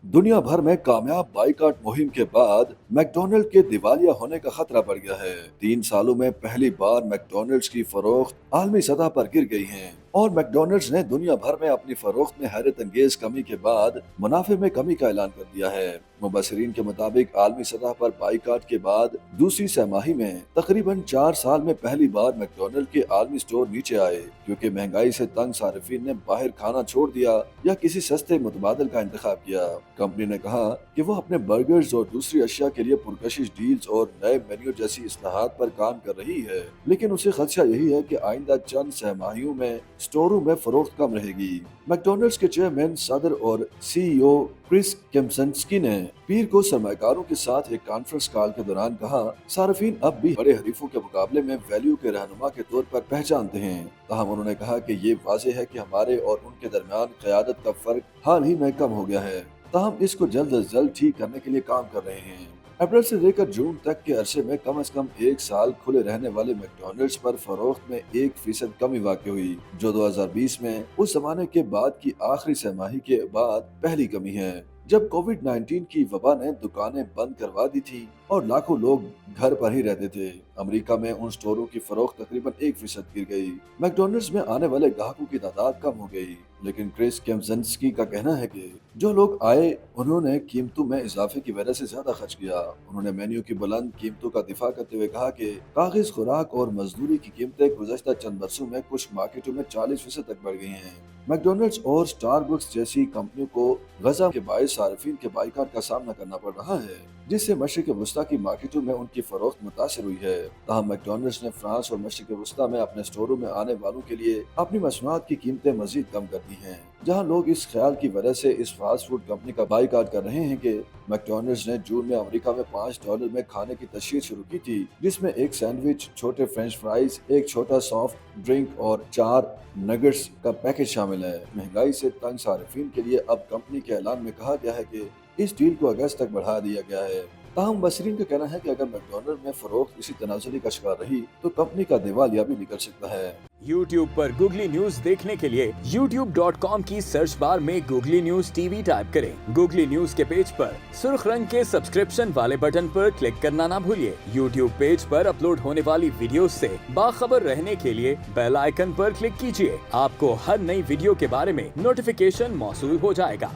दुनिया भर में कामयाब बाइकआउट मुहिम के बाद मैकडॉनल्ड के दिवालिया होने का खतरा बढ़ गया है। 3 सालों में पहली बार मैकडॉनल्ड्स की फरोख्त आलमी सतह पर गिर गई है और मैकडॉनल्ड्स ने दुनिया भर में अपनी फरोख्त में हैरत अंगेज कमी के बाद मुनाफे में कमी का ऐलान कर दिया है। मुबसरीन के मुताबिक आलमी सतह पर बाइकआउट के बाद दूसरी छमाही में तकरीबन 4 साल में पहली बार मैकडॉनल्ड के आलमी स्टोर नीचे आए, क्योंकि महंगाई से तंग सार्फिन ने बाहर खाना छोड़ दिया या किसी सस्ते मुतबादल का इंतखाब किया। कंपनी ने कहा कि वो अपने बर्गर्स और दूसरी अशिया के लिए पुरकशिश डील्स और नए मेन्यू जैसी इस्लाहात पर काम कर रही है, लेकिन उसे खदशा यही है कि आइंदा चंद छमाहियों में स्टोरों में फरोख्त कम रहेगी। मैकडॉनल्ड्स के चेयरमैन, सदर और सीईओ क्रिस केम्सनस्की ने पीर को सरमाकारों के साथ एक कॉन्फ्रेंस कॉल के दौरान कहा, सार्फिन अब भी बड़े हरीफों के मुकाबले में वैल्यू के रहनुमा के तौर पर पहचानते हैं। ताहम उन्होंने कहा कि ये वाज़ेह है कि हमारे और उनके दरमियान क़यादत का फर्क हाल ही में कम हो गया है। ताहम इसको जल्द अज जल्द ठीक करने के लिए काम कर रहे हैं। अप्रैल से लेकर जून तक के अरसे में कम से कम 1 साल खुले रहने वाले मैकडॉनल्ड्स पर फरोख्त में 1% कमी वाक़ हुई, जो 2020 में उस जमाने के बाद की आखिरी छमाही के बाद पहली कमी है, जब कोविड-19 की वबा ने दुकानें बंद करवा दी थी और लाखों लोग घर पर ही रहते थे। अमेरिका में उन स्टोरों की फरोख्त तकरीबन 1% गिर गई। मैकडॉनल्ड्स में आने वाले ग्राहकों की तादाद कम हो गई, लेकिन क्रिस केम्सनस्की का कहना है कि जो लोग आए उन्होंने कीमतों में इजाफे की वजह से ज्यादा खर्च किया। उन्होंने मेन्यू की बुलंद कीमतों का दिफा करते हुए कहा कि कागज, खुराक और मजदूरी की कीमतें गुज़श्ता चंद बरसों में कुछ मार्केटों में 40% तक बढ़ गई हैं। मैकडॉनल्ड्स और स्टारबक्स जैसी कंपनियों को गजा के बायस सार्फिन के बाइकाट का सामना करना पड़ रहा है, जिससे मशरिक वस्ता की मार्केटों में उनकी फरोख्त मुतासर हुई है। ताहम मैकडॉनल्ड्स ने फ्रांस और मशरिक वस्ता में अपने स्टोरों में आने वालों के लिए अपनी मसनूआत की कीमतें मजीद कम कर दी हैं, जहां लोग इस ख्याल की वजह से इस फास्ट फूड कंपनी का बाइकाट कर रहे हैं कि मैकडॉनल्ड्स ने जून में अमेरिका में $5 में खाने की तशहीर शुरू की थी, जिसमें एक सैंडविच, छोटे फ्रेंच फ्राइज, एक छोटा सॉफ्ट ड्रिंक और 4 नगेट्स का पैकेज शामिल है। महंगाई से तंग सार्फिन के लिए अब कंपनी के ऐलान में कहा गया है कि इस डील को अगस्त तक बढ़ा दिया गया है। ताहम बसरीन का कहना है कि अगर मैकडॉनल्ड में फरोख्त इसी तनाजुली का शिकार रही तो कंपनी का दिवालिया भी निकल सकता है। YouTube पर गूगली न्यूज देखने के लिए youtube.com की सर्च बार में गूगली न्यूज टीवी टाइप करें। गूगली न्यूज के पेज पर सुर्ख रंग के सब्सक्रिप्शन वाले बटन पर क्लिक करना ना भूलिए। YouTube पेज पर अपलोड होने वाली वीडियो से बाखबर रहने के लिए बेल आइकन पर क्लिक कीजिए। आपको हर नई वीडियो के बारे में नोटिफिकेशन मौसूल हो जाएगा।